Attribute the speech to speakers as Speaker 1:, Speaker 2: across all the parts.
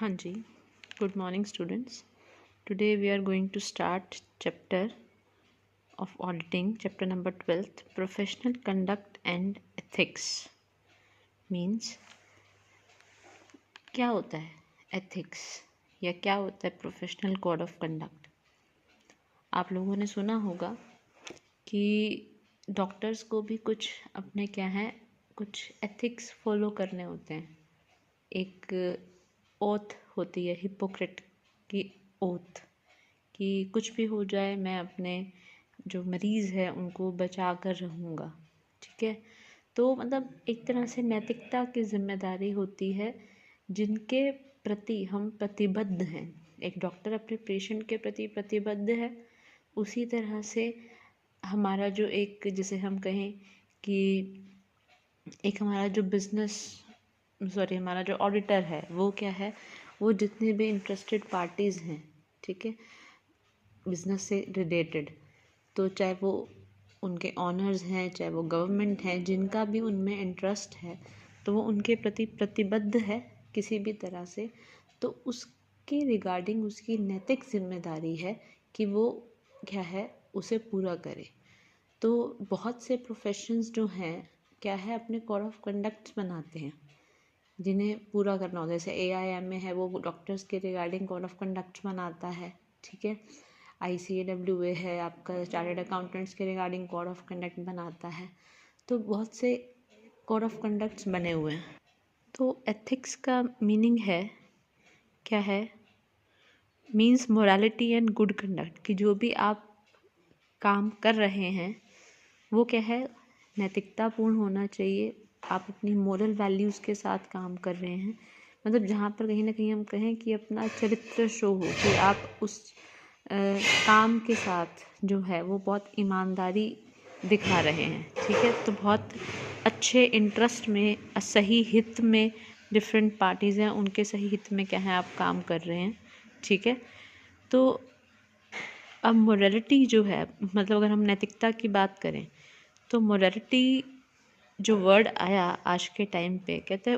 Speaker 1: हाँ जी, good morning students. Today we are going to start chapter of auditing, chapter number 12th, professional conduct and ethics. Means क्या होता है ethics या क्या होता है professional code of conduct. आप लोगों ने सुना होगा कि डॉक्टर्स को भी कुछ अपने क्या है कुछ एथिक्स फॉलो करने होते हैं. एक ओथ होती है, हिपोक्रेट की ओथ, कि कुछ भी हो जाए मैं अपने जो मरीज़ है उनको बचा कर रहूँगा. ठीक है, तो मतलब एक तरह से नैतिकता की जिम्मेदारी होती है जिनके प्रति हम प्रतिबद्ध हैं. एक डॉक्टर अपने पेशेंट के प्रति प्रतिबद्ध है, उसी तरह से हमारा जो एक जिसे हम कहें कि एक हमारा जो हमारा जो ऑडिटर है वो क्या है, वो जितने भी इंटरेस्टेड पार्टीज़ हैं, ठीक है, बिजनेस से रिलेटेड, तो चाहे वो उनके ऑनर्स हैं, चाहे वो गवर्नमेंट हैं, जिनका भी उनमें इंटरेस्ट है तो वो उनके प्रति प्रतिबद्ध है किसी भी तरह से. तो उसके रिगार्डिंग उसकी नैतिक जिम्मेदारी है कि वो क्या है उसे पूरा करे. तो बहुत से प्रोफेशंस जो हैं क्या है अपने कोड ऑफ कंडक्ट्स बनाते हैं जिन्हें पूरा करना होता है. जैसे AIM में है, वो डॉक्टर्स के रिगार्डिंग कोड ऑफ कंडक्ट्स बनाता है. ठीक है, ICAWA है आपका, चार्टर्ड अकाउंटेंट्स के रिगार्डिंग कोड ऑफ कंडक्ट बनाता है. तो बहुत से कोड ऑफ कंडक्ट्स बने हुए हैं. तो एथिक्स का मीनिंग है क्या है, means morality and good conduct, कि जो भी आप काम कर रहे हैं वो क्या है नैतिकतापूर्ण होना चाहिए. आप अपनी मोरल वैल्यूज़ के साथ काम कर रहे हैं, मतलब जहाँ पर कहीं ना कहीं हम कहें कि अपना चरित्र शो हो, कि आप उस काम के साथ जो है वो बहुत ईमानदारी दिखा रहे हैं. ठीक है, तो बहुत अच्छे इंटरेस्ट में, सही हित में, डिफरेंट पार्टीज़ हैं उनके सही हित में क्या है आप काम कर रहे हैं. ठीक है, तो अब मोरालिटी जो है, मतलब अगर हम नैतिकता की बात करें तो मोरालिटी जो वर्ड आया आज के टाइम पे, कहते हैं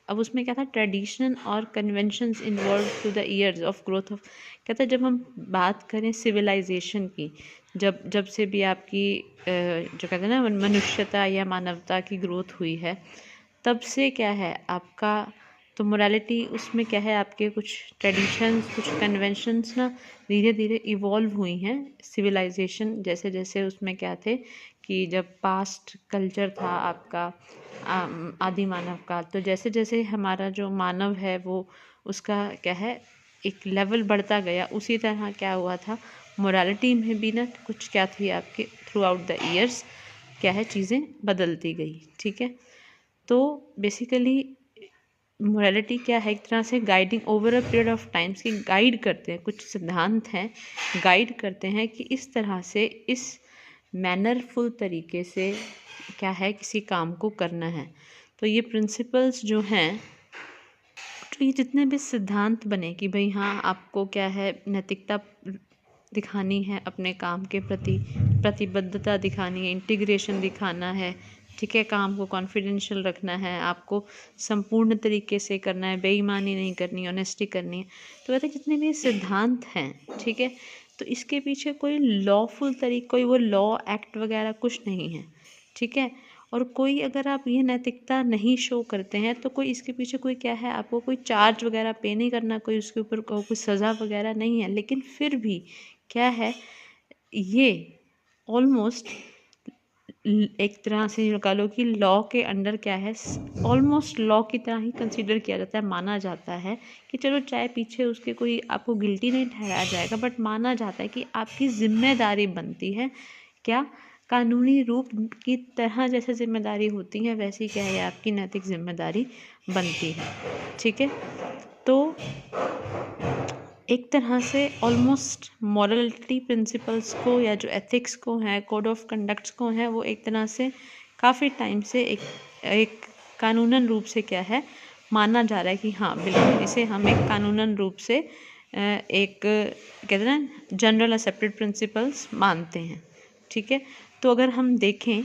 Speaker 1: उसमें क्या था, ट्रेडिशन और conventions involve through the years of growth of. कहते हैं जब हम बात करें सिविलाइजेशन की, जब से भी आपकी जो कहते हैं ना मनुष्यता या मानवता की ग्रोथ हुई है, तब से क्या है आपका, तो मोरालिटी उसमें क्या है आपके कुछ ट्रेडिशंस, कुछ कन्वेंशंस ना धीरे धीरे इवॉल्व हुई हैं. सिविलाइजेशन जैसे जैसे उसमें क्या थे कि जब पास्ट कल्चर था आपका आदि मानव का, तो जैसे जैसे हमारा जो मानव है वो उसका क्या है एक लेवल बढ़ता गया, उसी तरह क्या हुआ था मोरालिटी में भी ना कुछ क्या थी आपके थ्रू आउट द ईयर्स क्या है चीज़ें बदलती गई. ठीक है, तो बेसिकली मोरालिटी क्या है, एक तरह से guiding over a period of times की गाइड करते हैं, कुछ सिद्धांत हैं गाइड करते हैं कि इस तरह से इस मैनरफुल तरीके से क्या है किसी काम को करना है. तो ये प्रिंसिपल्स जो हैं, तो ये जितने भी सिद्धांत बने कि भाई हाँ आपको क्या है नैतिकता दिखानी है, अपने काम के प्रति प्रतिबद्धता दिखानी है, इंटीग्रेशन दिखाना है. ठीक है, काम को कॉन्फिडेंशियल रखना है, आपको संपूर्ण तरीके से करना है, बेईमानी नहीं करनी, ऑनेस्टी करनी है. तो कहते जितने भी सिद्धांत हैं, ठीक है, तो इसके पीछे कोई लॉफुल कोई वो लॉ एक्ट वगैरह कुछ नहीं है. ठीक है, और कोई अगर आप ये नैतिकता नहीं शो करते हैं तो कोई इसके पीछे कोई क्या है, आपको कोई चार्ज वगैरह पे नहीं करना, कोई उसके ऊपर कोई सज़ा वगैरह नहीं है. लेकिन फिर भी क्या है ये ऑलमोस्ट एक तरह से कह लो कि लॉ के अंडर क्या है, ऑलमोस्ट लॉ की तरह ही कंसीडर किया जाता है, माना जाता है कि चलो चाहे पीछे उसके कोई आपको गिल्टी नहीं ठहराया जाएगा, बट माना जाता है कि आपकी जिम्मेदारी बनती है क्या, कानूनी रूप की तरह जैसे जिम्मेदारी होती है वैसी क्या है आपकी नैतिक जिम्मेदारी बनती है. ठीक है, तो एक तरह से ऑलमोस्ट मॉरलिटी प्रिंसिपल्स को या जो एथिक्स को है, कोड ऑफ कंडक्ट्स को है, वो एक तरह से काफ़ी टाइम से एक कानूनन रूप से क्या है माना जा रहा है कि हाँ बिल्कुल इसे हम एक कानूनन रूप से एक कहते हैं ना जनरल एक्सेप्टेड प्रिंसिपल्स मानते हैं. ठीक है, तो अगर हम देखें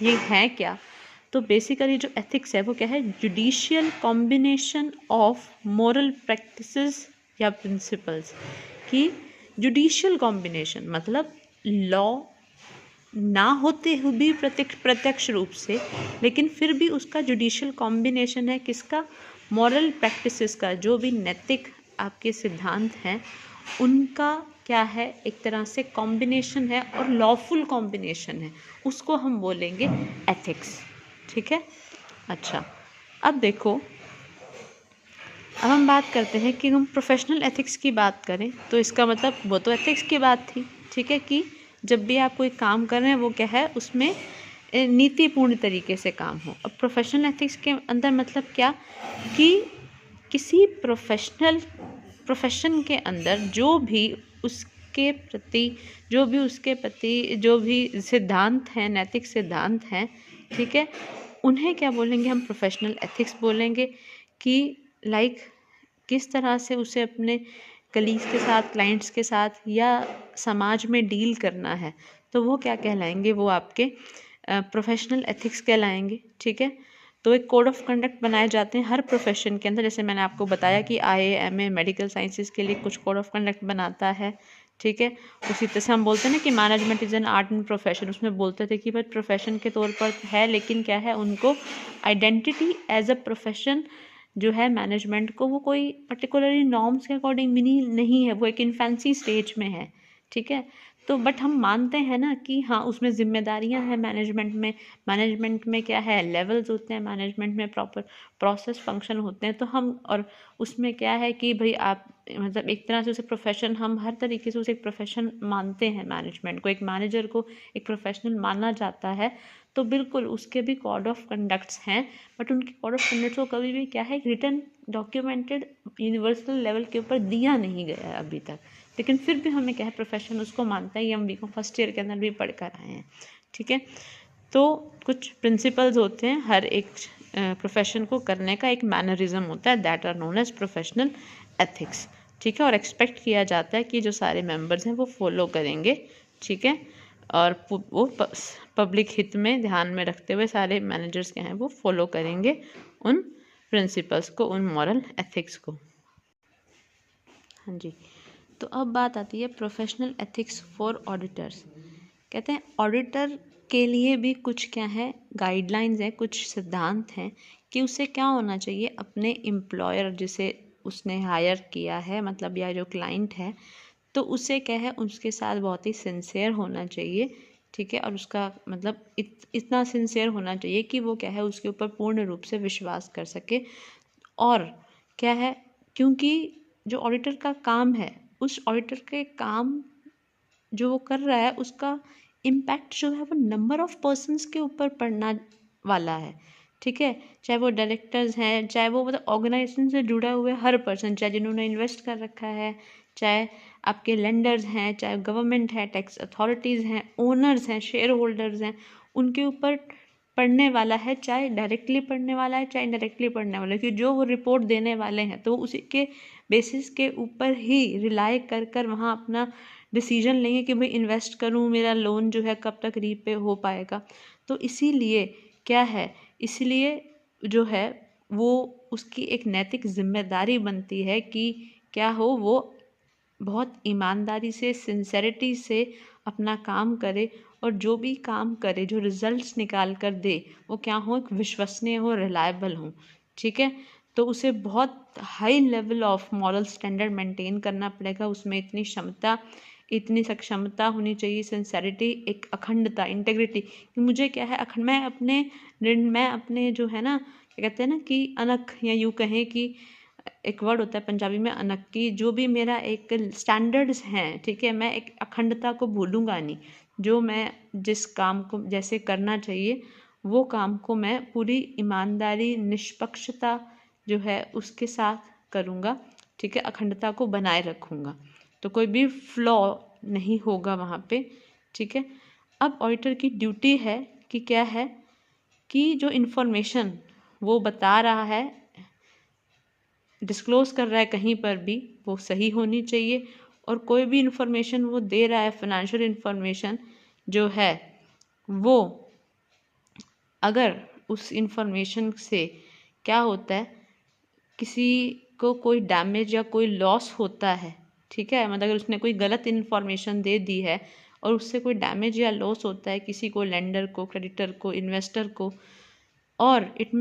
Speaker 1: ये है क्या, तो बेसिकली जो एथिक्स है वो क्या है, judicial combination of moral practices या प्रिंसिपल्स। कि जुडिशियल कॉम्बिनेशन मतलब लॉ ना होते हुए भी प्रत्यक्ष रूप से, लेकिन फिर भी उसका जुडिशियल कॉम्बिनेशन है किसका, मॉरल प्रैक्टिसेस का, जो भी नैतिक आपके सिद्धांत हैं उनका क्या है, एक तरह से कॉम्बिनेशन है और लॉफुल कॉम्बिनेशन है, उसको हम बोलेंगे एथिक्स। ठीक है। अच्छा, अब देखो, अब हम बात करते हैं कि हम प्रोफेशनल एथिक्स की बात करें तो इसका मतलब वो तो एथिक्स की बात थी, ठीक है, कि जब भी आप कोई काम कर रहे हैं वो क्या है, उसमें नीतिपूर्ण तरीके से काम हो। अब प्रोफेशनल एथिक्स के अंदर मतलब क्या, कि किसी प्रोफेशन के अंदर जो भी उसके प्रति जो भी सिद्धांत हैं, नैतिक सिद्धांत हैं, ठीक है, उन्हें क्या बोलेंगे हम, प्रोफेशनल एथिक्स बोलेंगे। कि किस तरह से उसे अपने कलीग्स के साथ, क्लाइंट्स के साथ या समाज में डील करना है, तो वो क्या कहलाएंगे, वो आपके प्रोफेशनल एथिक्स कहलाएंगे। ठीक है। तो एक कोड ऑफ कंडक्ट बनाए जाते हैं हर प्रोफेशन के अंदर, जैसे मैंने आपको बताया कि IAMA मेडिकल साइंसेज के लिए कुछ कोड ऑफ कंडक्ट बनाता है। ठीक है। उसी तरह से हम बोलते हैं ना कि management is an art and profession, उसमें बोलते थे कि भाई प्रोफेशन के तौर पर है, लेकिन क्या है, उनको आइडेंटिटी एज अ प्रोफेशन जो है मैनेजमेंट को, वो कोई पर्टिकुलरली नॉर्म्स के अकॉर्डिंग नहीं है, वो एक इन्फेंसी स्टेज में है। ठीक है। तो बट हम मानते हैं ना कि हाँ, उसमें जिम्मेदारियां हैं मैनेजमेंट में क्या है, लेवल्स होते हैं, मैनेजमेंट में प्रॉपर प्रोसेस फंक्शन होते हैं। तो हम, और उसमें क्या है कि भाई आप मतलब एक तरह से उसे प्रोफेशन, हम हर तरीके से उसे एक प्रोफेशन मानते हैं, मैनेजमेंट को, एक मैनेजर को एक प्रोफेशनल माना जाता है। तो बिल्कुल उसके भी कोड ऑफ कंडक्ट्स हैं, बट उनके कोड ऑफ कंडक्ट्स को कभी भी क्या है, रिटन डॉक्यूमेंटेड यूनिवर्सल लेवल के ऊपर दिया नहीं गया है अभी तक, लेकिन फिर भी हमें क्या है, प्रोफेशन उसको मानता है। ये हम बीकॉम फर्स्ट ईयर के अंदर भी पढ़ कर आए हैं। ठीक है। तो कुछ प्रिंसिपल्स होते हैं हर एक प्रोफेशन को करने का, एक मैनरिज्म होता है, that are known as professional ethics. ठीक है। और एक्सपेक्ट किया जाता है कि जो सारे मेंबर्स हैं वो फॉलो करेंगे। ठीक है। और वो पब्लिक हित में ध्यान में रखते हुए सारे मैनेजर्स के हैं वो फॉलो करेंगे उन प्रिंसिपल्स को, उन मॉरल एथिक्स को। हाँ जी। तो अब बात आती है प्रोफेशनल एथिक्स फॉर ऑडिटर्स। कहते हैं ऑडिटर के लिए भी कुछ क्या है, गाइडलाइंस है, कुछ सिद्धांत हैं कि उसे क्या होना चाहिए, अपने एम्प्लॉयर जिसे उसने हायर किया है, मतलब या जो क्लाइंट है, तो उसे क्या है, उसके साथ बहुत ही सिंसियर होना चाहिए। ठीक है। और उसका मतलब इतना सिंसियर होना चाहिए कि वो क्या है, उसके ऊपर पूर्ण रूप से विश्वास कर सके। और क्या है, क्योंकि जो ऑडिटर का काम है, उस ऑडिटर के काम जो वो कर रहा है, उसका इम्पैक्ट जो है वो नंबर ऑफ पर्सन्स के ऊपर पड़ना वाला है। ठीक है। चाहे वो डायरेक्टर्स हैं, चाहे वो मतलब ऑर्गेनाइजेशन से जुड़ा हुआ हर पर्सन, चाहे जिन्होंने इन्वेस्ट कर रखा है, चाहे आपके लेंडर्स हैं, चाहे गवर्नमेंट है, टैक्स अथॉरिटीज़ हैं, ओनर्स हैं, शेयर होल्डर्स हैं, उनके ऊपर पढ़ने वाला है, चाहे डायरेक्टली पढ़ने वाला है, चाहे इनडायरेक्टली पढ़ने वाला है, कि जो वो रिपोर्ट देने वाले हैं तो उसी के बेसिस के ऊपर ही रिलाई कर वहाँ अपना डिसीजन लेंगे कि भाई इन्वेस्ट करूँ, मेरा लोन जो है कब तक रीपे हो पाएगा। तो इसीलिए क्या है, इसलिए जो है वो उसकी एक नैतिक जिम्मेदारी बनती है कि क्या हो, वो बहुत ईमानदारी से, सिंसेरिटी से अपना काम करे, और जो भी काम करे, जो रिजल्ट्स निकाल कर दे, वो क्या हो, एक विश्वसनीय हो, रिलायबल हो। ठीक है। तो उसे बहुत high level of moral standard maintain करना पड़ेगा, उसमें इतनी क्षमता, इतनी सक्षमता होनी चाहिए, सिंसेरिटी, एक अखंडता, इंटेग्रिटी, कि मुझे क्या है, मैं अपने जो है ना, क्या कहते हैं ना, कि अनख, या यूँ कहें कि एक वर्ड होता है पंजाबी में अनक, की जो भी मेरा एक स्टैंडर्ड्स हैं, ठीक है, मैं एक अखंडता को भूलूंगा नहीं। जो मैं जिस काम को जैसे करना चाहिए, वो काम को मैं पूरी ईमानदारी, निष्पक्षता जो है उसके साथ करूँगा। ठीक है। अखंडता को बनाए रखूँगा, तो कोई भी फ्लॉ नहीं होगा वहाँ पे। ठीक है। अब ऑडिटर की ड्यूटी है कि क्या है, कि जो इन्फॉर्मेशन वो बता रहा है, डिस्क्लोज़ कर रहा है कहीं पर भी, वो सही होनी चाहिए। और कोई भी इन्फॉर्मेशन वो दे रहा है, फाइनेंशियल इन्फॉर्मेशन जो है वो, अगर उस इंफॉर्मेशन से क्या होता है, किसी को कोई डैमेज या कोई लॉस होता है, ठीक है, मतलब अगर उसने कोई गलत इन्फॉर्मेशन दे दी है और उससे कोई डैमेज या लॉस होता है किसी को, लेंडर को, क्रेडिटर को, इन्वेस्टर को, और it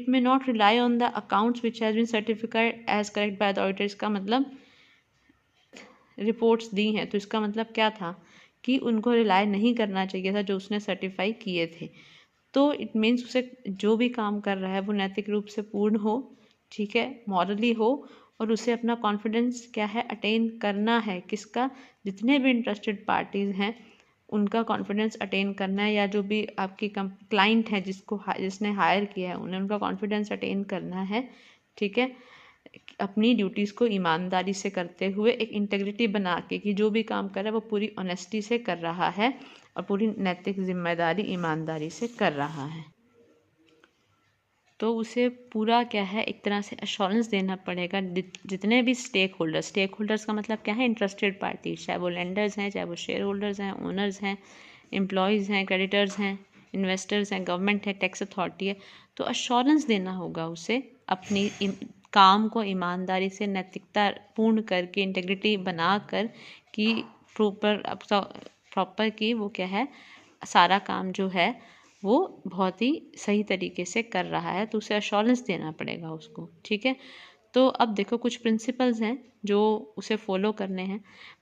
Speaker 1: may not rely on the accounts which has been certified as correct by the auditor. इसका मतलब रिपोर्ट्स दी हैं तो इसका मतलब क्या था कि उनको रिलाई नहीं करना चाहिए था जो उसने सर्टिफाई किए थे। तो इट मीन्स उसे जो भी काम कर रहा है वो नैतिक रूप से पूर्ण हो, ठीक है, मॉरली हो, और उसे अपना कॉन्फिडेंस क्या है अटेन करना है, किसका, जितने भी इंटरेस्टेड पार्टीज़ हैं उनका कॉन्फिडेंस अटेन करना है, या जो भी आपकी क्लाइंट है जिसने हायर किया है उन्हें उनका कॉन्फिडेंस अटेन करना है, ठीक है, अपनी ड्यूटीज़ को ईमानदारी से करते हुए एक इंटेग्रिटी बना के कि जो भी काम कर रहा है वो पूरी ऑनेस्टी से कर रहा है और पूरी नैतिक जिम्मेदारी ईमानदारी से कर रहा है। तो उसे पूरा क्या है एक तरह से एश्योरेंस देना पड़ेगा जितने भी स्टेक होल्डर्स का मतलब क्या है, इंटरेस्टेड पार्टी, चाहे वो लेंडर्स हैं, चाहे वो शेयर होल्डर्स हैं, ओनर्स हैं, एम्प्लॉयज़ हैं, क्रेडिटर्स हैं, इन्वेस्टर्स हैं, गवर्नमेंट है, टैक्स अथॉरिटी है। तो एश्योरेंस देना होगा उसे अपनी काम को ईमानदारी से नैतिकता पूर्ण करके इंटेग्रिटी बना कर कि प्रॉपर कि वो क्या है सारा काम जो है वो बहुत ही सही तरीके से कर रहा है, तो उसे एश्योरेंस देना पड़ेगा उसको, ठीक है। तो अब देखो कुछ प्रिंसिपल्स हैं जो उसे फॉलो करने हैं।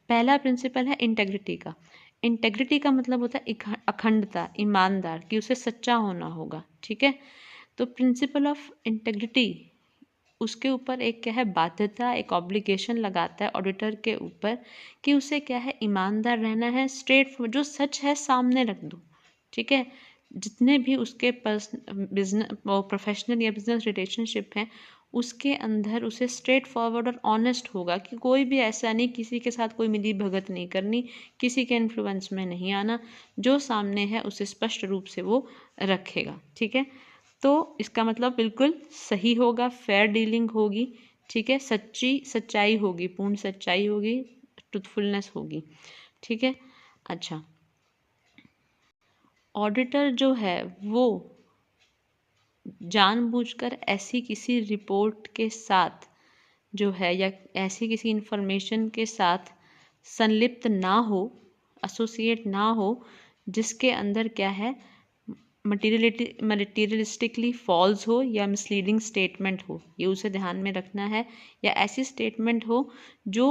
Speaker 1: पहला प्रिंसिपल है इंटेग्रिटी का। इंटेग्रिटी का मतलब होता है अखंडता, ईमानदार, कि उसे सच्चा होना होगा, ठीक है। तो प्रिंसिपल ऑफ इंटेग्रिटी उसके ऊपर एक क्या है बाध्यता, एक ऑब्लिगेशन लगाता है ऑडिटर के ऊपर कि उसे क्या है ईमानदार रहना है, स्ट्रेट जो सच है सामने रख दो, ठीक है। जितने भी उसके बिजनेस प्रोफेशनल या बिजनेस रिलेशनशिप हैं उसके अंदर उसे स्ट्रेट फॉरवर्ड और ऑनेस्ट होगा कि कोई भी ऐसा नहीं, किसी के साथ कोई मिली भगत नहीं करनी, किसी के इन्फ्लुएंस में नहीं आना, जो सामने है उसे स्पष्ट रूप से वो रखेगा, ठीक है। तो इसका मतलब बिल्कुल सही होगा, फेयर डीलिंग होगी, ठीक है, सच्चाई होगी, पूर्ण सच्चाई होगी, ट्रूथफुलनेस होगी, ठीक है। अच्छा, ऑडिटर जो है वो जानबूझकर ऐसी किसी रिपोर्ट के साथ जो है या ऐसी किसी इंफॉर्मेशन के साथ संलिप्त ना हो, एसोसिएट ना हो जिसके अंदर क्या है मटीरियलिस्टिकली फॉल्स हो या मिसलीडिंग स्टेटमेंट हो, ये उसे ध्यान में रखना है। या ऐसी स्टेटमेंट हो जो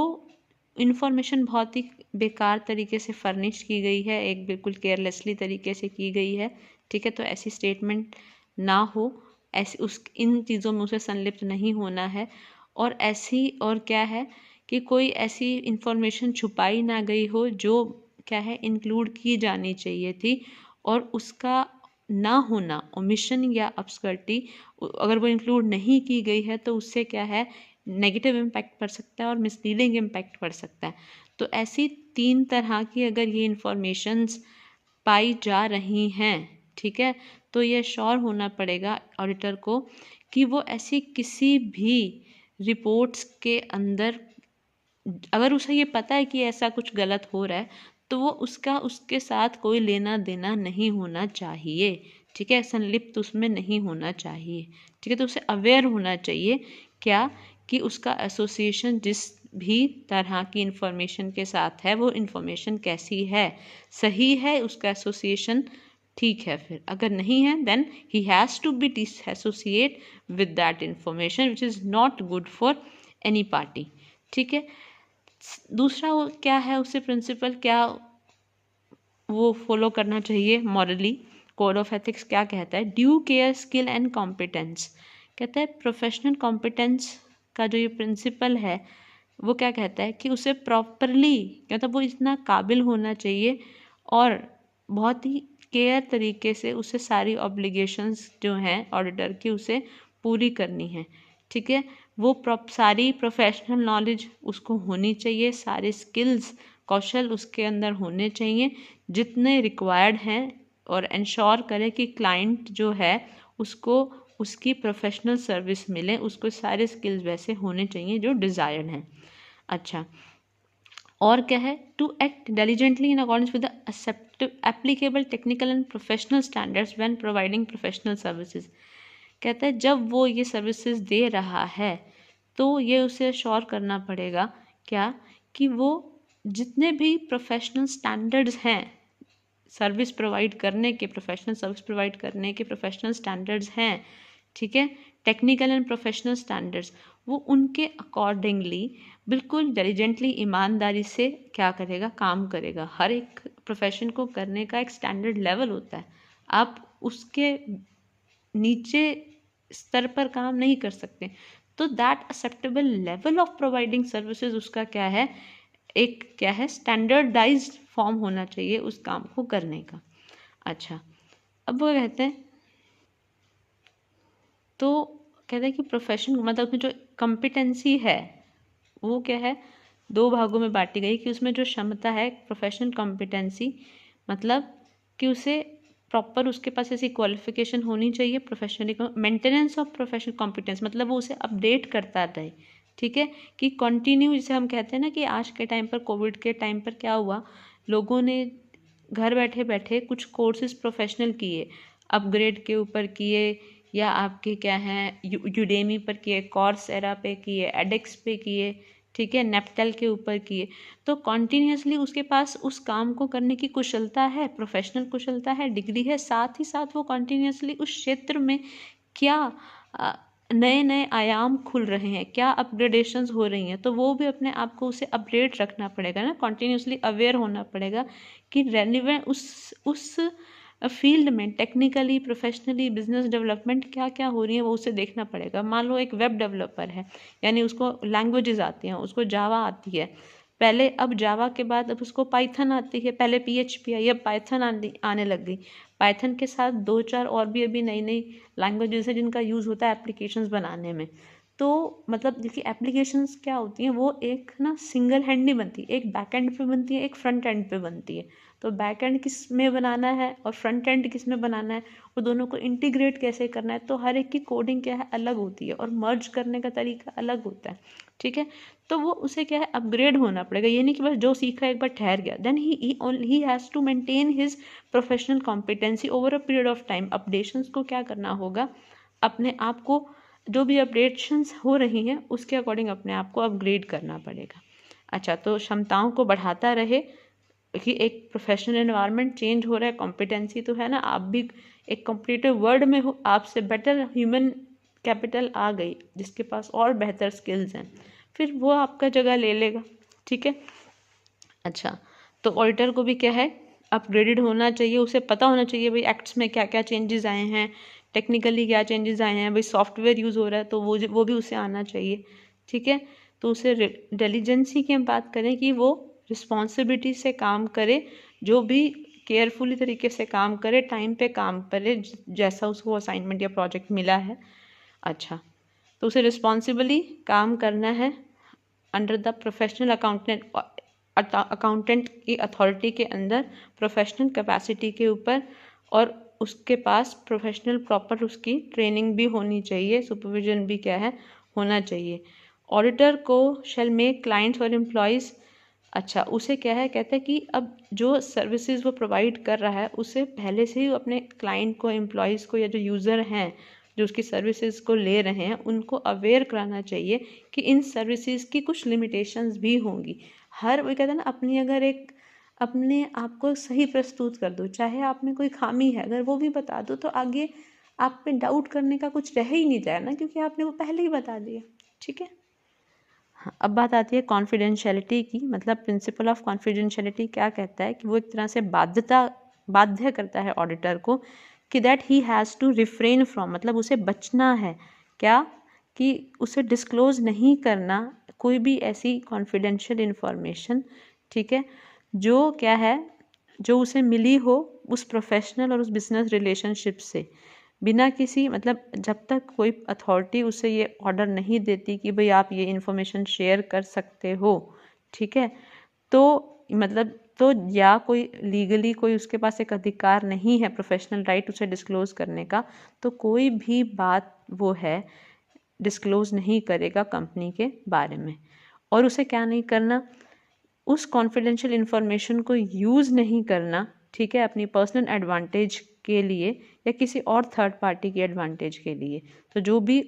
Speaker 1: इन्फॉर्मेशन बहुत ही बेकार तरीके से फर्निश की गई है, एक बिल्कुल केयरलेसली तरीके से की गई है, ठीक है। तो ऐसी स्टेटमेंट ना हो, ऐसी इन चीज़ों में उसे संलिप्त नहीं होना है। और ऐसी और क्या है कि कोई ऐसी इन्फॉर्मेशन छुपाई ना गई हो जो क्या है इंक्लूड की जानी चाहिए थी, और उसका ना होना, ओमिशन या ऑब्स्कर्टी, अगर वो इंक्लूड नहीं की गई है तो उससे क्या है नेगेटिव इम्पैक्ट पड़ सकता है और मिसलीडिंग इम्पैक्ट पड़ सकता है। तो ऐसी 3 तरह की अगर ये इन्फॉर्मेशंस पाई जा रही हैं, ठीक है, तो ये श्योर होना पड़ेगा ऑडिटर को कि वो ऐसी किसी भी रिपोर्ट्स के अंदर, अगर उसे ये पता है कि ऐसा कुछ गलत हो रहा है तो वो उसके साथ कोई लेना देना नहीं होना चाहिए, ठीक है, संलिप्त उसमें नहीं होना चाहिए, ठीक है। तो उसे अवेयर होना चाहिए क्या कि उसका एसोसिएशन जिस भी तरह की इंफॉर्मेशन के साथ है वो इंफॉर्मेशन कैसी है, सही है उसका एसोसिएशन, ठीक है। फिर अगर नहीं है then he has to be disassociate with that information which is not good for any party, ठीक है। दूसरा क्या है उसे प्रिंसिपल क्या वो फॉलो करना चाहिए मॉरली, कोड ऑफ एथिक्स क्या कहता है, due care skill and competence, कहता है प्रोफेशनल कॉम्पिटेंस का जो ये प्रिंसिपल है वो क्या कहता है कि उसे प्रॉपरली, मतलब वो इतना काबिल होना चाहिए और बहुत ही केयर तरीके से उसे सारी ऑब्लिगेशंस जो हैं ऑडिटर की उसे पूरी करनी है, ठीक है। वो सारी प्रोफेशनल नॉलेज उसको होनी चाहिए, सारे स्किल्स कौशल उसके अंदर होने चाहिए जितने रिक्वायर्ड हैं, और इंश्योर करे कि क्लाइंट जो है उसको उसकी प्रोफेशनल सर्विस मिले, उसको सारे स्किल्स वैसे होने चाहिए जो डिज़ायर्ड हैं। अच्छा, और क्या है, to act diligently in accordance with the applicable technical and professional standards when providing professional services. कहता है जब वो ये सर्विसेज दे रहा है तो ये उसे श्योर करना पड़ेगा क्या, कि वो जितने भी प्रोफेशनल स्टैंडर्ड्स हैं सर्विस प्रोवाइड करने के, प्रोफेशनल सर्विस प्रोवाइड करने के प्रोफेशनल स्टैंडर्ड्स हैं, ठीक है, टेक्निकल एंड प्रोफेशनल स्टैंडर्ड्स, वो उनके अकॉर्डिंगली बिल्कुल डिलीजेंटली ईमानदारी से क्या करेगा, काम करेगा। हर एक प्रोफेशन को करने का एक स्टैंडर्ड लेवल होता है, आप उसके नीचे स्तर पर काम नहीं कर सकते। तो that acceptable level of providing services उसका क्या है, एक क्या है, स्टैंडर्डाइज्ड फॉर्म होना चाहिए उस काम को करने का। अच्छा, अब वो कहते हैं, तो कहते हैं कि प्रोफेशन मतलब उसमें जो कॉम्पिटेंसी है वो क्या है, दो भागों में बांटी गई, कि उसमें जो क्षमता है प्रोफेशनल कॉम्पिटेंसी, मतलब कि उसे प्रॉपर उसके पास ऐसी क्वालिफिकेशन होनी चाहिए professionally. Maintenance of professional competence मतलब वो उसे अपडेट करता रहे, ठीक है, कि कंटिन्यू, जिसे हम कहते हैं ना कि आज के टाइम पर, कोविड के टाइम पर क्या हुआ, लोगों ने घर बैठे बैठे कुछ कोर्सेज प्रोफेशनल किए, अपग्रेड के ऊपर किए, या आपके क्या हैं यूडेमी पर किए, कॉर्सेरा पे किए, एडेक्स पे किए, ठीक है, नेप्टल के ऊपर किए। तो कॉन्टीन्यूसली उसके पास उस काम को करने की कुशलता है, प्रोफेशनल कुशलता है, डिग्री है, साथ ही साथ वो कॉन्टीन्यूसली उस क्षेत्र में क्या नए नए आयाम खुल रहे हैं, क्या अपग्रेडेशंस हो रही हैं, तो वो भी अपने आप को उसे अपडेट रखना पड़ेगा ना, कॉन्टीन्यूसली अवेयर होना पड़ेगा कि रेलिवेंट उस फील्ड में टेक्निकली, प्रोफेशनली, बिजनेस डेवलपमेंट क्या क्या हो रही है वो उसे देखना पड़ेगा। मान लो एक वेब डेवलपर है, यानी उसको लैंग्वेजेस आती हैं, उसको जावा आती है पहले, अब जावा के बाद अब उसको पाइथन आती है, पहले PHP आई, अब पाइथन आने लग गई। पाइथन के साथ दो चार और भी अभी नई नई लैंग्वेजेस है जिनका यूज़ होता है एप्लीकेशंस बनाने में। तो मतलब देखिए एप्लीकेशंस क्या होती हैं, वो एक ना सिंगल हैंड नहीं बनती, एक बैक एंड पे बनती है, एक फ्रंट एंड पे बनती है। तो बैक एंड किस में बनाना है और फ्रंट एंड किस में बनाना है, वो दोनों को इंटीग्रेट कैसे करना है, तो हर एक की कोडिंग क्या है, अलग होती है, और मर्ज करने का तरीका अलग होता है, ठीक है। तो वो उसे क्या है, अपग्रेड होना पड़ेगा। ये नहीं कि बस जो सीखा एक बार ठहर गया, then he has to maintain his professional competency over a period of time. Updations को क्या करना होगा, अपने आप को जो भी अपडेशंस हो रही हैं उसके अकॉर्डिंग अपने आप को अपग्रेड करना पड़ेगा। अच्छा, तो क्षमताओं को बढ़ाता रहे कि एक प्रोफेशनल एनवायरनमेंट चेंज हो रहा है, कॉम्पिटेंसी तो है ना, आप भी एक कॉम्पिटिटिव वर्ल्ड में हो, आपसे बेटर ह्यूमन कैपिटल आ गई जिसके पास और बेहतर स्किल्स हैं, फिर वो आपका जगह ले लेगा, ठीक है। अच्छा, तो ऑडिटर को भी क्या है, अपग्रेडेड होना चाहिए, उसे पता होना चाहिए भाई एक्ट्स में क्या क्या चेंजेस आए हैं, टेक्निकली क्या चेंजेस आए हैं, भाई सॉफ्टवेयर यूज़ हो रहा है तो वो भी उसे आना चाहिए, ठीक है। तो उसे डिलीजेंसी की हम बात करें कि वो रिस्पॉन्सिबिलिटी से काम करे, जो भी केयरफुली तरीके से काम करे, टाइम पे काम करे, जैसा उसको असाइनमेंट या प्रोजेक्ट मिला है। अच्छा, तो उसे रिस्पॉन्सिबली काम करना है अंडर द प्रोफेशनल अकाउंटेंट की अथॉरिटी के अंदर, प्रोफेशनल कैपेसिटी के ऊपर, और उसके पास प्रोफेशनल प्रॉपर उसकी ट्रेनिंग भी होनी चाहिए, सुपरविजन भी क्या है, होना चाहिए। ऑडिटर को शेल मेक क्लाइंट्स और एम्प्लॉयज़, अच्छा उसे क्या है, कहते हैं कि अब जो सर्विसेज वो प्रोवाइड कर रहा है उसे पहले से ही अपने क्लाइंट को, एम्प्लॉयज़ को, या जो यूज़र हैं जो उसकी सर्विसेज को ले रहे हैं उनको अवेयर कराना चाहिए कि इन सर्विसेज की कुछ लिमिटेशंस भी होंगी। हर वो कहते हैं ना, अपनी अगर एक अपने आप को सही प्रस्तुत कर दो, चाहे आप में कोई खामी है अगर वो भी बता दो, तो आगे आप पे डाउट करने का कुछ रह ही नहीं जाए ना, क्योंकि आपने वो पहले ही बता दिया, ठीक है। हाँ, अब बात आती है कॉन्फिडेंशियलिटी की, मतलब प्रिंसिपल ऑफ कॉन्फिडेंशियलिटी क्या कहता है कि वो एक तरह से बाध्य करता है ऑडिटर को कि that he has to refrain from, मतलब उसे बचना है क्या, कि उसे डिस्क्लोज नहीं करना कोई भी ऐसी कॉन्फिडेंशियल इंफॉर्मेशन, ठीक है, जो क्या है, जो उसे मिली हो उस प्रोफेशनल और उस बिजनेस रिलेशनशिप से, बिना किसी मतलब जब तक कोई अथॉरिटी उसे ये ऑर्डर नहीं देती कि भाई आप ये इन्फॉर्मेशन शेयर कर सकते हो, ठीक है, तो मतलब तो या कोई लीगली कोई उसके पास एक अधिकार नहीं है, प्रोफेशनल राइट उसे डिस्क्लोज करने का, तो कोई भी बात वो है डिस्क्लोज नहीं करेगा कंपनी के बारे में। और उसे क्या नहीं करना, उस कॉन्फिडेंशियल इंफॉर्मेशन को यूज़ नहीं करना, ठीक है, अपनी पर्सनल एडवांटेज के लिए या किसी और थर्ड पार्टी के एडवांटेज के लिए। तो जो भी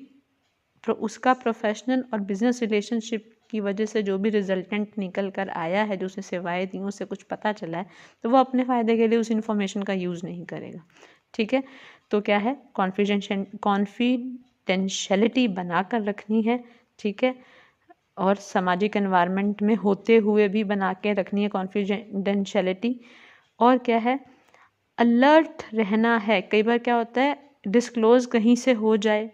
Speaker 1: उसका प्रोफेशनल और बिजनेस रिलेशनशिप की वजह से जो भी रिजल्टेंट निकल कर आया है, जो उसने सेवाएं दी, उससे कुछ पता चला है, तो वो अपने फ़ायदे के लिए उस इन्फॉर्मेशन का यूज़ नहीं करेगा। ठीक है, तो क्या है, कॉन्फिडेंशियलिटी बना कर रखनी है। ठीक है, और सामाजिक एनवायरनमेंट में होते हुए भी बना के रखनी है कॉन्फिडेंशियलिटी। और क्या है, अलर्ट रहना है। कई बार क्या होता है, डिस्क्लोज कहीं से हो जाए,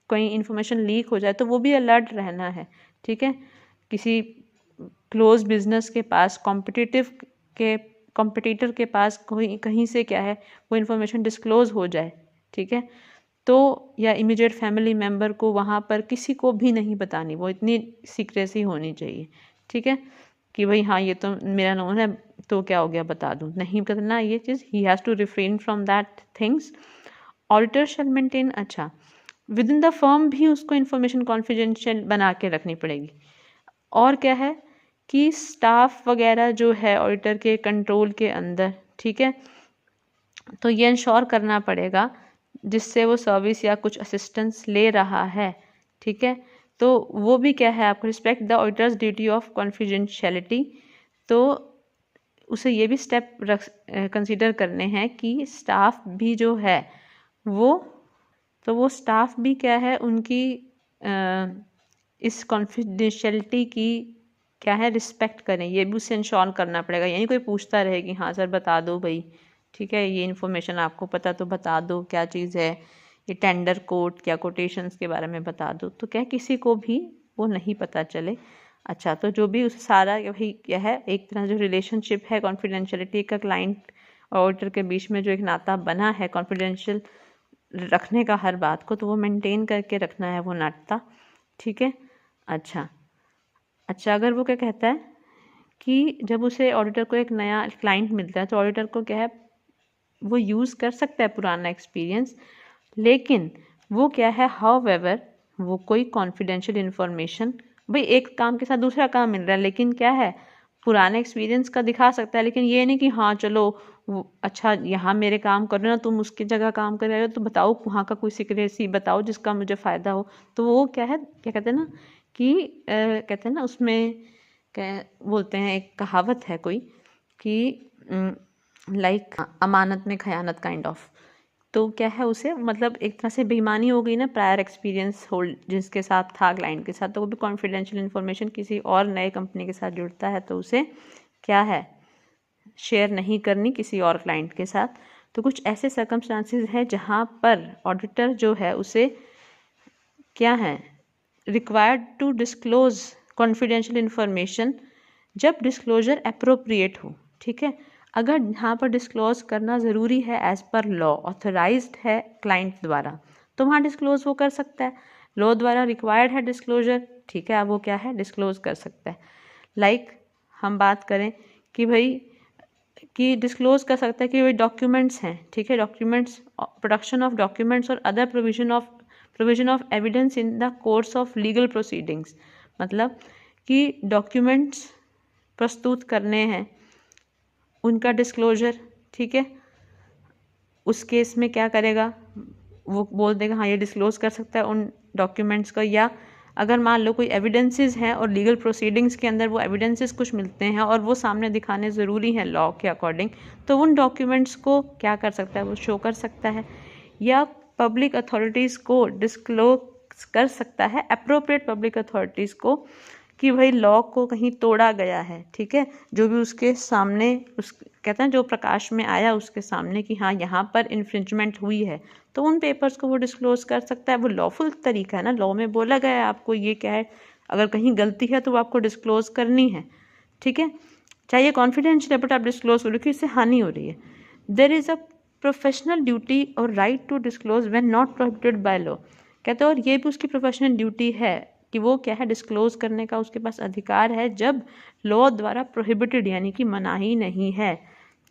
Speaker 1: कहीं इन्फॉर्मेशन लीक हो जाए, तो वो भी अलर्ट रहना है। ठीक है, किसी क्लोज बिजनेस के पास कॉम्पिटिटर के पास कोई कहीं से क्या है वो इन्फॉर्मेशन डिस्क्लोज हो जाए, ठीक है, तो या इमीडिएट फैमिली मेम्बर को वहाँ पर किसी को भी नहीं बतानी, वो इतनी सीक्रेसी होनी चाहिए। ठीक है, कि भाई हाँ ये तो मेरा नोन है तो क्या हो गया बता दूँ, नहीं करना ये चीज़। He has to refrain from that things. Auditor shall maintain, अच्छा, विद इन द फर्म भी उसको इन्फॉर्मेशन कॉन्फिडेंशियल बना के रखनी पड़ेगी। और क्या है कि स्टाफ वगैरह जो है ऑडिटर के कंट्रोल के अंदर, ठीक है, तो ये इंश्योर करना पड़ेगा जिससे वो सर्विस या कुछ असिस्टेंस ले रहा है। ठीक है, तो वो भी क्या है, आपको respect the auditors duty of confidentiality. तो उसे ये भी स्टेप कंसीडर करने हैं कि स्टाफ भी जो है वो स्टाफ भी क्या है, उनकी इस कॉन्फिडेंशियलिटी की क्या है रिस्पेक्ट करें, ये भी उससे इंश्योर करना पड़ेगा। यानी कोई पूछता रहे कि हाँ सर बता दो भाई, ठीक है, ये इन्फॉर्मेशन आपको पता तो बता दो क्या चीज़ है, ये टेंडर कोट क्या कोटेशंस के बारे में बता दो, तो क्या किसी को भी वो नहीं पता चले। अच्छा, तो जो भी उस सारा वही क्या है, एक तरह जो रिलेशनशिप है कॉन्फिडेंशियलिटी का क्लाइंट और ऑडिटर के बीच में जो एक नाता बना है कॉन्फिडेंशियल रखने का हर बात को, तो वो मेंटेन करके रखना है वो नाता। ठीक है, अच्छा, अगर वो क्या कहता है कि जब उसे ऑडिटर को एक नया क्लाइंट मिलता है तो ऑडिटर को क्या है, वो यूज़ कर सकता है पुराना एक्सपीरियंस, लेकिन वो क्या है, हाउएवर वो कोई कॉन्फिडेंशियल इन्फॉर्मेशन, भाई एक काम के साथ दूसरा काम मिल रहा है, लेकिन क्या है पुराने एक्सपीरियंस का दिखा सकता है, लेकिन ये नहीं कि हाँ चलो वो अच्छा यहाँ मेरे काम कर रहे हो ना, तुम उसकी जगह काम कर रहे हो तो बताओ वहाँ का कोई सीक्रेसी बताओ जिसका मुझे फ़ायदा हो। तो वो क्या है, क्या कहते हैं ना कि कहते हैं ना उसमें क्या बोलते हैं, एक कहावत है कोई कि लाइक अमानत में खयानत काइंड ऑफ। तो क्या है उसे मतलब एक तरह से बेईमानी हो गई ना, प्रायर एक्सपीरियंस होल्ड जिसके साथ था क्लाइंट के साथ, तो वो भी कॉन्फिडेंशियल इन्फॉर्मेशन किसी और नए कंपनी के साथ जुड़ता है तो उसे क्या है शेयर नहीं करनी किसी और क्लाइंट के साथ। तो कुछ ऐसे सर्कमस्टांसेस हैं जहाँ पर ऑडिटर जो है उसे क्या है required to disclose confidential information जब डिस्क्लोजर अप्रोप्रिएट हो। ठीक है, अगर यहाँ पर डिस्क्लोज करना ज़रूरी है एज पर लॉ, ऑथराइज्ड है क्लाइंट द्वारा, तो वहाँ डिस्क्लोज वो कर सकता है। लॉ द्वारा रिक्वायर्ड है डिस्क्लोजर, ठीक है, अब वो क्या है डिस्क्लोज कर सकता है। लाइक हम बात करें कि भाई कि डिस्क्लोज कर सकता है कि भाई डॉक्यूमेंट्स हैं, ठीक है, डॉक्यूमेंट्स, प्रोडक्शन ऑफ डॉक्यूमेंट्स और other provision of evidence in the course of legal proceedings, मतलब कि डॉक्यूमेंट्स प्रस्तुत करने हैं उनका डिस्क्लोजर। ठीक है, उस केस में क्या करेगा, वो बोल देगा हाँ ये डिस्क्लोज कर सकता है उन डॉक्यूमेंट्स का। या अगर मान लो कोई एविडेंसेस हैं और लीगल प्रोसीडिंग्स के अंदर वो एविडेंसेस कुछ मिलते हैं और वो सामने दिखाने ज़रूरी हैं लॉ के अकॉर्डिंग, तो उन डॉक्यूमेंट्स को क्या कर सकता है, वो शो कर सकता है या पब्लिक अथॉरिटीज़ को डिस्क्लोज कर सकता है, अप्रोप्रिएट पब्लिक अथॉरिटीज़ को, कि भाई लॉ को कहीं तोड़ा गया है। ठीक है, जो भी उसके सामने उस कहते हैं जो प्रकाश में आया उसके सामने कि हाँ यहाँ पर इन्फ्रिंजमेंट हुई है, तो उन पेपर्स को वो डिस्क्लोज कर सकता है। वो लॉफुल तरीका है ना, लॉ में बोला गया है आपको ये क्या है, अगर कहीं गलती है तो वो आपको डिस्क्लोज करनी है। ठीक है, चाहे कॉन्फिडेंशियल है बट आप डिस्क्लोज करो कि इससे हानि हो रही है। There is a professional duty और right to disclose when not prohibited by law, कहते हैं, और ये भी उसकी प्रोफेशनल ड्यूटी है कि वो क्या है डिस्क्लोज करने का उसके पास अधिकार है जब लॉ द्वारा प्रोहिबिटेड यानी कि मनाही नहीं है।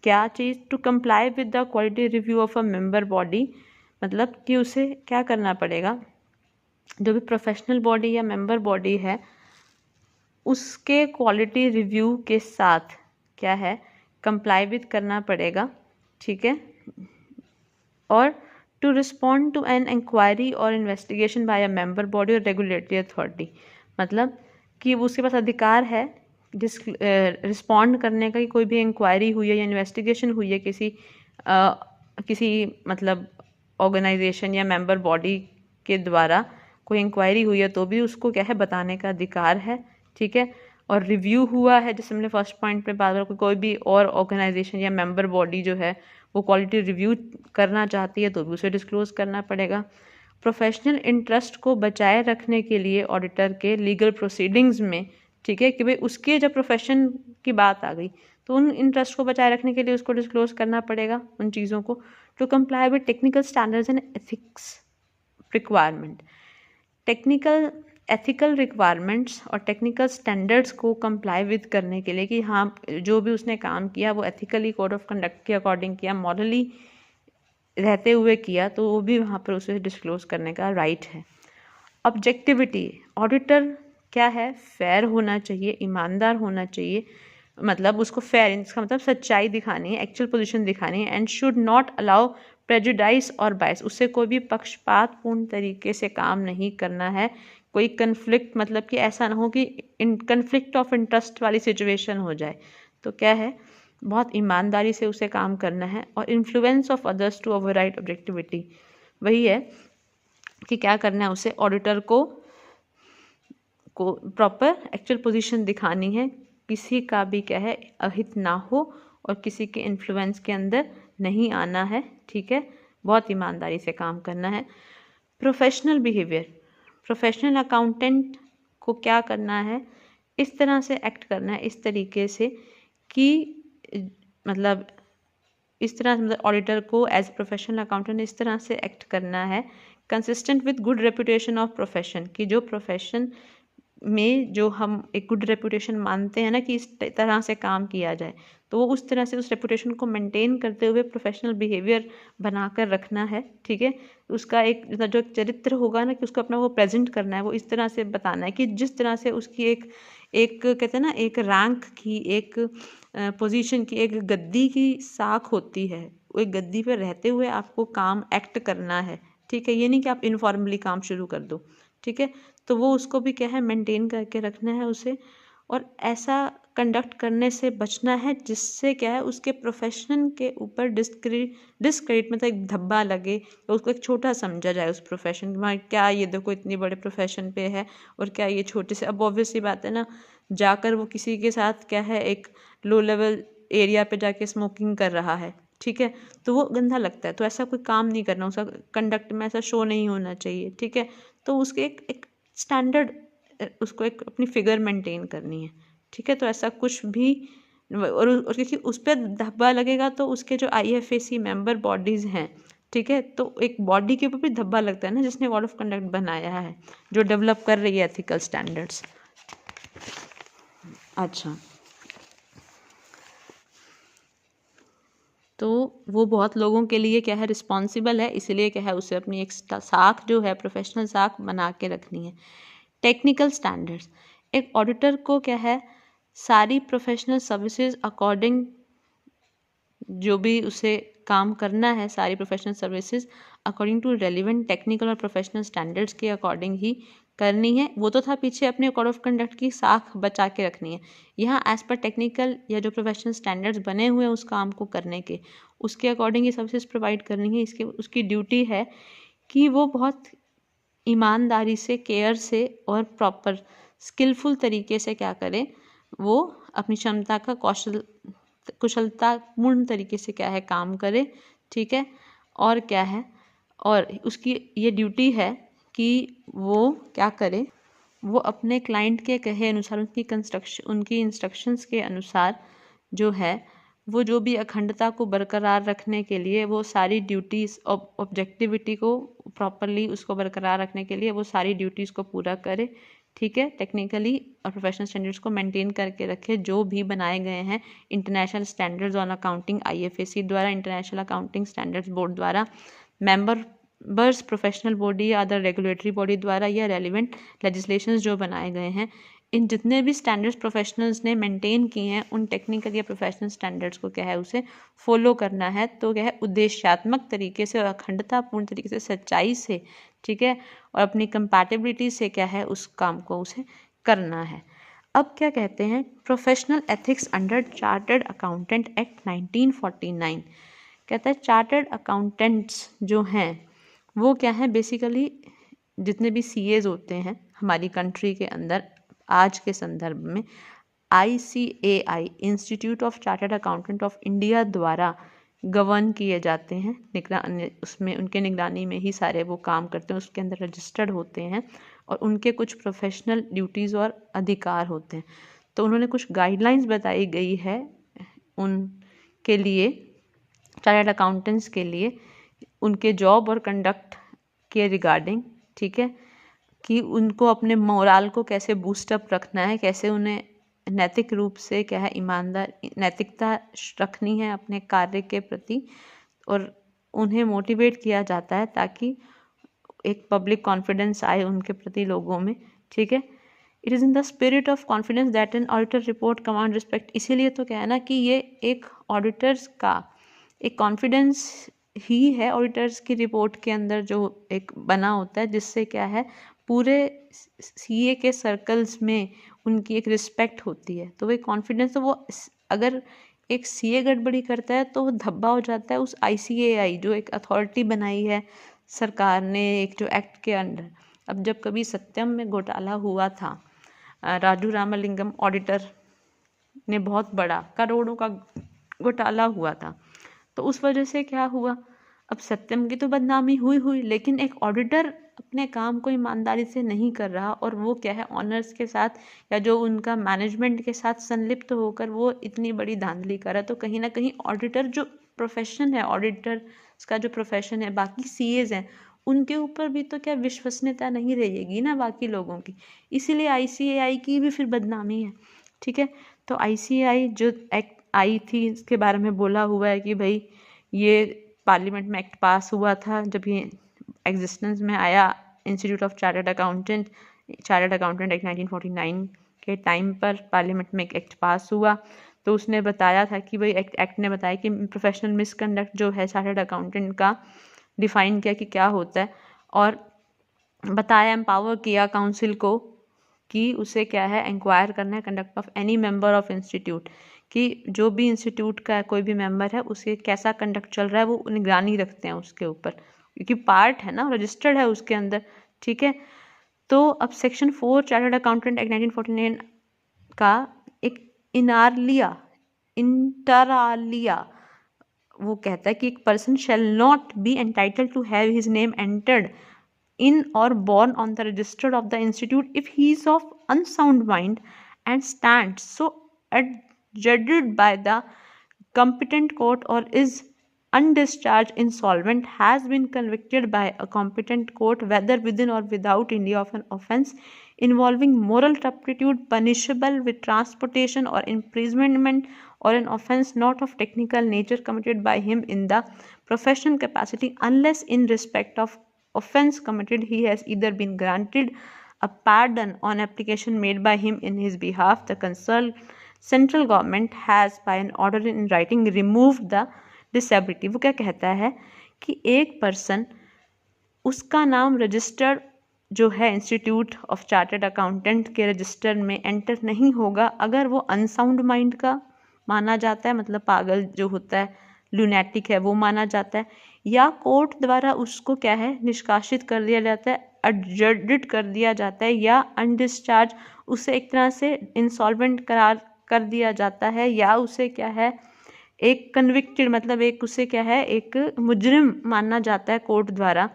Speaker 1: क्या चीज़, to comply with the quality review of a member body, मतलब कि उसे क्या करना पड़ेगा, जो भी प्रोफेशनल बॉडी या मेंबर बॉडी है उसके क्वालिटी रिव्यू के साथ क्या है कंप्लाई विद करना पड़ेगा, ठीक है। और to respond to an inquiry और investigation by a member body और रेगुलेटरी अथॉरिटी, मतलब कि उसके पास अधिकार है जिस रिस्पॉन्ड करने का कि कोई भी इंक्वायरी हुई है या इन्वेस्टिगेशन हुई है किसी मतलब ऑर्गेनाइजेशन या मेंबर बॉडी के द्वारा कोई इंक्वायरी हुई है तो भी उसको क्या है बताने का अधिकार है, ठीक है। और रिव्यू हुआ है, जैसे हमने फर्स्ट पॉइंट पे बात करी, कोई भी और ऑर्गेनाइजेशन या मेंबर बॉडी जो है वो क्वालिटी रिव्यू करना चाहती है तो भी उसे डिस्क्लोज करना पड़ेगा। प्रोफेशनल इंटरेस्ट को बचाए रखने के लिए ऑडिटर के लीगल प्रोसीडिंग्स में, ठीक है, कि भाई उसके जब प्रोफेशन की बात आ गई तो उन इंटरेस्ट को बचाए रखने के लिए उसको डिस्क्लोज करना पड़ेगा उन चीज़ों को। To comply with technical standards and ethics requirement, technical ethical requirements और टेक्निकल स्टैंडर्ड्स को कंप्लाई विद करने के लिए कि हाँ जो भी उसने काम किया वो एथिकली कोड ऑफ कंडक्ट के अकॉर्डिंग किया, मॉरली रहते हुए किया, तो वो भी वहाँ पर उसे डिस्क्लोज करने का राइट है। ऑब्जेक्टिविटी, ऑडिटर क्या है, फेयर होना चाहिए, ईमानदार होना चाहिए, मतलब उसको फेयर, इसका मतलब सच्चाई दिखानी है, एक्चुअल पोजीशन दिखानी है। And should not allow prejudice और बायस, उससे कोई भी पक्षपातपूर्ण तरीके से काम नहीं करना है। कोई कन्फ्लिक्ट, मतलब कि ऐसा ना हो कि कन्फ्लिक्ट ऑफ इंटरेस्ट वाली सिचुएशन हो जाए, तो क्या है बहुत ईमानदारी से उसे काम करना है। और influence of others to override objectivity, वही है कि क्या करना है उसे, ऑडिटर को प्रॉपर एक्चुअल पोजीशन दिखानी है, किसी का भी क्या है अहित ना हो और किसी के इन्फ्लुएंस के अंदर नहीं आना है, ठीक है। बहुत ईमानदारी से काम करना है। प्रोफेशनल बिहेवियर, प्रोफेशनल अकाउंटेंट को क्या करना है, इस तरह से एक्ट करना है, इस तरीके से कि मतलब इस तरह मतलब ऑडिटर को एज प्रोफेशनल अकाउंटेंट इस तरह से एक्ट करना है consistent with good reputation of profession, कि जो प्रोफेशन में जो हम एक गुड रेपुटेशन मानते हैं ना कि इस तरह से काम किया जाए, तो वो उस तरह से उस रेपुटेशन को मेंटेन करते हुए प्रोफेशनल बिहेवियर बनाकर रखना है, ठीक है। उसका एक जो चरित्र होगा ना कि उसको अपना वो प्रेजेंट करना है, वो इस तरह से बताना है कि जिस तरह से उसकी एक कहते हैं ना एक रैंक की, एक पोजीशन की, एक गद्दी की साख होती है, वो एक गद्दी पर रहते हुए आपको काम एक्ट करना है, ठीक है। ये नहीं कि आप इनफॉर्मली काम शुरू कर दो, ठीक है। तो वो उसको भी क्या है मेंटेन करके रखना है उसे, और ऐसा कंडक्ट करने से बचना है जिससे क्या है उसके प्रोफेशन के ऊपर डिस्क्रेडिट मतलब एक धब्बा लगे, या उसको एक छोटा समझा जाए उस प्रोफेशन में, क्या ये देखो इतनी बड़े प्रोफेशन पे है और क्या ये छोटे से। अब ऑब्वियसली बात है ना, जाकर वो किसी के साथ क्या है एक लो लेवल एरिया पे जाके स्मोकिंग कर रहा है, ठीक है, तो वो गंदा लगता है, तो ऐसा कोई काम नहीं करना, उसका कंडक्ट में ऐसा शो नहीं होना चाहिए, ठीक है। तो उसके एक स्टैंडर्ड, उसको एक अपनी फिगर मेंटेन करनी है, ठीक है। तो ऐसा कुछ भी और क्योंकि उस पर धब्बा लगेगा तो उसके जो IFAC मेंबर बॉडीज़ हैं, ठीक है, तो एक बॉडी के ऊपर भी धब्बा लगता है ना जिसने कोड ऑफ कंडक्ट बनाया है, जो डेवलप कर रही है एथिकल स्टैंडर्ड्स। अच्छा, तो वो बहुत लोगों के लिए क्या है रिस्पॉन्सिबल है, इसलिए क्या है उसे अपनी एक साख जो है प्रोफेशनल साख बना के रखनी है। टेक्निकल स्टैंडर्ड्स, एक ऑडिटर को क्या है सारी प्रोफेशनल सर्विसेज अकॉर्डिंग जो भी उसे काम करना है, सारी professional services according to relevant technical और प्रोफेशनल स्टैंडर्ड्स के अकॉर्डिंग ही करनी है। वो तो था पीछे अपने कोड ऑफ कंडक्ट की साख बचा के रखनी है, यहाँ एज पर टेक्निकल या जो प्रोफेशनल स्टैंडर्ड्स बने हुए हैं उस काम को करने के, उसके अकॉर्डिंग ही सर्विसेज प्रोवाइड करनी है। इसके उसकी ड्यूटी है कि वो बहुत ईमानदारी से, केयर से और प्रॉपर स्किलफुल तरीके से क्या करें, वो अपनी क्षमता का कुशलतापूर्ण तरीके से क्या है काम करे, ठीक है। और क्या है, और उसकी ये ड्यूटी है कि वो क्या करे, वो अपने क्लाइंट के कहे अनुसार उनकी इंस्ट्रक्शंस के अनुसार जो है वो जो भी अखंडता को बरकरार रखने के लिए वो सारी ड्यूटीज़, ऑब्जेक्टिविटी को प्रॉपरली उसको बरकरार रखने के लिए वो सारी ड्यूटीज़ को पूरा करे, ठीक है। टेक्निकली और प्रोफेशनल स्टैंडर्ड्स को मेंटेन करके रखे जो भी बनाए गए हैं international standards on accounting IFAC द्वारा, इंटरनेशनल अकाउंटिंग स्टैंडर्ड्स बोर्ड द्वारा, मेंबर्स प्रोफेशनल बॉडी या अदर रेगुलेटरी बॉडी द्वारा, या रेलिवेंट लेजिस्लेशंस जो बनाए गए हैं इन जितने भी स्टैंडर्ड्स प्रोफेशनल्स ने मेंटेन किए हैं उन टेक्निकल या प्रोफेशनल स्टैंडर्ड्स को क्या है उसे फॉलो करना है। तो क्या है उद्देश्यात्मक तरीके से और अखंडतापूर्ण तरीके से सच्चाई से, ठीक है, और अपनी कंपैटिबिलिटी से क्या है उस काम को उसे करना है। अब क्या कहते हैं professional ethics under chartered accountant act 1949 कहता है चार्टर्ड अकाउंटेंट्स जो हैं वो क्या है बेसिकली जितने भी सीएज होते हैं हमारी कंट्री के अंदर आज के संदर्भ में ICAI institute of chartered accountant of India द्वारा गवर्न किए जाते हैं। उसमें उनके निगरानी में ही सारे वो काम करते हैं, उसके अंदर रजिस्टर्ड होते हैं और उनके कुछ प्रोफेशनल ड्यूटीज़ और अधिकार होते हैं। तो उन्होंने कुछ गाइडलाइंस बताई गई है उनके लिए, चार्टर्ड अकाउंटेंट्स के लिए, उनके जॉब और कंडक्ट के रिगार्डिंग, ठीक है, कि उनको अपने मोराल को कैसे बूस्टअप रखना है, कैसे उन्हें नैतिक रूप से क्या है ईमानदार नैतिकता रखनी है अपने कार्य के प्रति, और उन्हें मोटिवेट किया जाता है ताकि एक पब्लिक कॉन्फिडेंस आए उनके प्रति लोगों में, ठीक है। It is in the spirit of confidence that an auditor report command respect, इसीलिए तो क्या है ना कि ये एक ऑडिटर्स का एक कॉन्फिडेंस ही है ऑडिटर्स की रिपोर्ट के अंदर जो एक बना होता है, जिससे क्या है पूरे सीए के सर्कल्स में उनकी एक रिस्पेक्ट होती है। तो वो कॉन्फिडेंस, तो वो अगर एक सीए गड़बड़ी करता है तो वो धब्बा हो जाता है उस ICAI जो एक अथॉरिटी बनाई है सरकार ने एक जो एक्ट के अंडर। अब जब कभी सत्यम में घोटाला हुआ था, राजू रामलिंगम ऑडिटर ने बहुत बड़ा करोड़ों का घोटाला हुआ था, तो उस वजह से क्या हुआ, अब सत्यम की तो बदनामी हुई लेकिन एक ऑडिटर अपने काम को ईमानदारी से नहीं कर रहा और वो क्या है ऑनर्स के साथ या जो उनका मैनेजमेंट के साथ संलिप्त होकर वो इतनी बड़ी धांधली कर रहा, तो कहीं ना कहीं ऑडिटर जो प्रोफेशन है, ऑडिटर का जो प्रोफेशन है, बाकी सीएज हैं उनके ऊपर भी तो क्या विश्वसनीयता नहीं रहेगी ना बाकी लोगों की, इसीलिए ICAI की भी फिर बदनामी है, ठीक है। तो ICAI जो एक्ट आई थी इसके बारे में बोला हुआ है कि भाई ये पार्लियामेंट में एक्ट पास हुआ था जब ये एग्जिस्टेंस में आया, institute of chartered accountant act 1949 के टाइम पर पार्लियामेंट में एक एक्ट पास हुआ। तो उसने बताया था कि भाई एक्ट ने बताया कि प्रोफेशनल मिसकंडक्ट जो है चार्टर्ड अकाउंटेंट का डिफाइन किया कि क्या होता है, और बताया एम्पावर किया काउंसिल को कि उसे क्या है इंक्वायर करना है conduct of any member of institute, कि जो भी इंस्टीट्यूट का कोई भी मेंबर है उसे कैसा कंडक्ट चल रहा है वो निगरानी रखते हैं उसके ऊपर, क्योंकि पार्ट है ना, रजिस्टर्ड है उसके अंदर, ठीक है। तो अब सेक्शन 4 चार्टर्ड अकाउंटेंट एक्ट 1949 का एक इंटरालिया वो कहता है कि एक person shall not be entitled to have his name entered in or born on the register of the institute if he is of unsound mind and stands so adjudged by the competent court or is undischarged insolvent, has been convicted by a competent court whether within or without India of an offence involving moral turpitude punishable with transportation or imprisonment, or an offence not of technical nature committed by him in the professional capacity unless in respect of offence committed he has either been granted a pardon on application made by him in his behalf, the concerned central government has by an order in writing removed the disability। वो क्या कहता है कि एक person उसका नाम registered जो है इंस्टीट्यूट ऑफ चार्टर्ड अकाउंटेंट के रजिस्टर में एंटर नहीं होगा अगर वो अनसाउंड माइंड का माना जाता है, मतलब पागल जो होता है लूनेटिक है वो माना जाता है, या कोर्ट द्वारा उसको क्या है निष्कासित कर दिया जाता है, एडजर्डेड कर दिया जाता है, या अनडिस्चार्ज उसे एक तरह से इंसॉल्वेंट करार कर दिया जाता है, या उसे क्या है एक कन्विक्टेड मतलब एक उसे क्या है एक मुजरिम माना जाता है कोर्ट द्वारा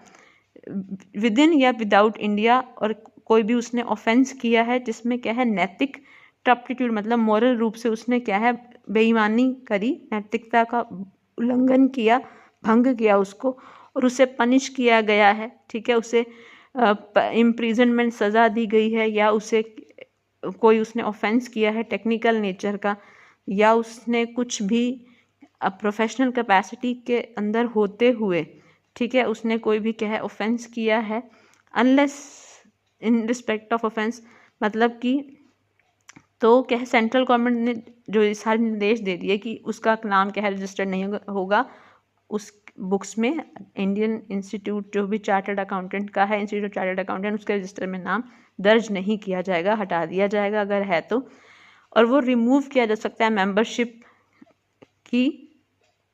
Speaker 1: विद इन या विदाउट इंडिया, और कोई भी उसने ऑफेंस किया है जिसमें क्या है नैतिक टर्पिट्यूड मतलब मोरल रूप से उसने क्या है बेईमानी करी, नैतिकता का उल्लंघन किया, भंग किया उसको और उसे पनिश किया गया है, ठीक है, उसे इम्प्रिजनमेंट सज़ा दी गई है, या उसे कोई उसने ऑफेंस किया है टेक्निकल नेचर का, या उसने कुछ भी प्रोफेशनल कैपेसिटी के अंदर होते हुए, ठीक है, उसने कोई भी क्या है ऑफेंस किया है, unless in respect of offence मतलब कि तो क्या है, सेंट्रल गवर्नमेंट ने जो सारे निर्देश दे दिए कि उसका नाम क्या है रजिस्टर्ड नहीं होगा उस बुक्स में। इंडियन इंस्टीट्यूट जो भी चार्टर्ड अकाउंटेंट का है, इंस्टीट्यूट चार्टर्ड अकाउंटेंट, उसके रजिस्टर में नाम दर्ज नहीं किया जाएगा, हटा दिया जाएगा अगर है तो। और वो रिमूव किया जा सकता है मेंबरशिप की,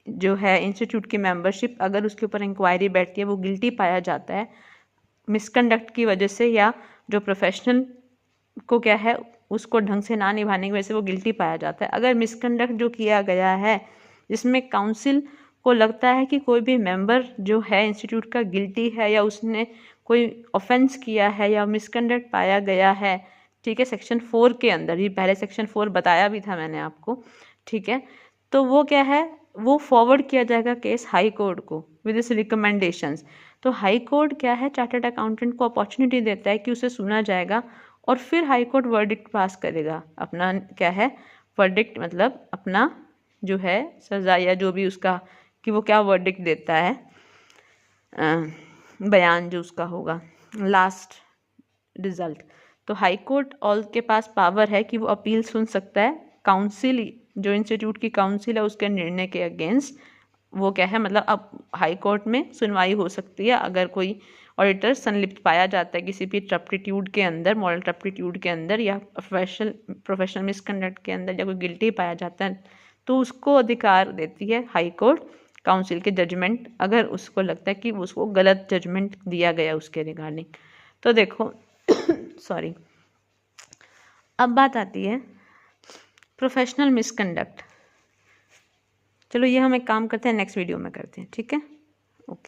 Speaker 1: जो है इंस्टीट्यूट की मेंबरशिप, अगर उसके ऊपर इंक्वायरी बैठती है, वो गिल्टी पाया जाता है मिसकंडक्ट की वजह से, या जो प्रोफेशनल को क्या है उसको ढंग से ना निभाने की वजह से वो गिल्टी पाया जाता है। अगर मिसकंडक्ट जो किया गया है जिसमें काउंसिल को लगता है कि कोई भी मेंबर जो है इंस्टीट्यूट का गिल्टी है, या उसने कोई ऑफेंस किया है, या मिसकंडक्ट पाया गया है, ठीक है, सेक्शन 4 के अंदर ही, पहले सेक्शन 4 बताया भी था मैंने आपको, ठीक है, तो वो क्या है, वो फॉरवर्ड किया जाएगा केस हाई कोर्ट को विद इस रिकमेंडेशंस। तो हाई कोर्ट क्या है, चार्टर्ड अकाउंटेंट को अपॉर्चुनिटी देता है कि उसे सुना जाएगा, और फिर हाई कोर्ट वर्डिक्ट पास करेगा अपना, क्या है वर्डिक्ट, मतलब अपना जो है सज़ा या जो भी उसका, कि वो क्या वर्डिक्ट देता है, बयान जो उसका होगा, लास्ट रिजल्ट। तो हाई कोर्ट ऑल के पास पावर है कि वो अपील सुन सकता है काउंसिल, जो इंस्टीट्यूट की काउंसिल है उसके निर्णय के अगेंस्ट, वो क्या है, मतलब अब हाई कोर्ट में सुनवाई हो सकती है अगर कोई ऑडिटर संलिप्त पाया जाता है किसी भी टर्प्टिट्यूड के अंदर, मॉरल टर्प्टिट्यूड के अंदर, या प्रोफेशनल मिसकंडक्ट के अंदर, या कोई गिल्टी पाया जाता है, तो उसको अधिकार देती है हाई कोर्ट काउंसिल के जजमेंट, अगर उसको लगता है कि उसको गलत जजमेंट दिया गया उसके रिगार्डिंग। तो देखो सॉरी, अब बात आती है प्रोफेशनल मिसकंडक्ट। चलो ये हम एक काम करते हैं, नेक्स्ट वीडियो में करते हैं, ठीक है, ओके।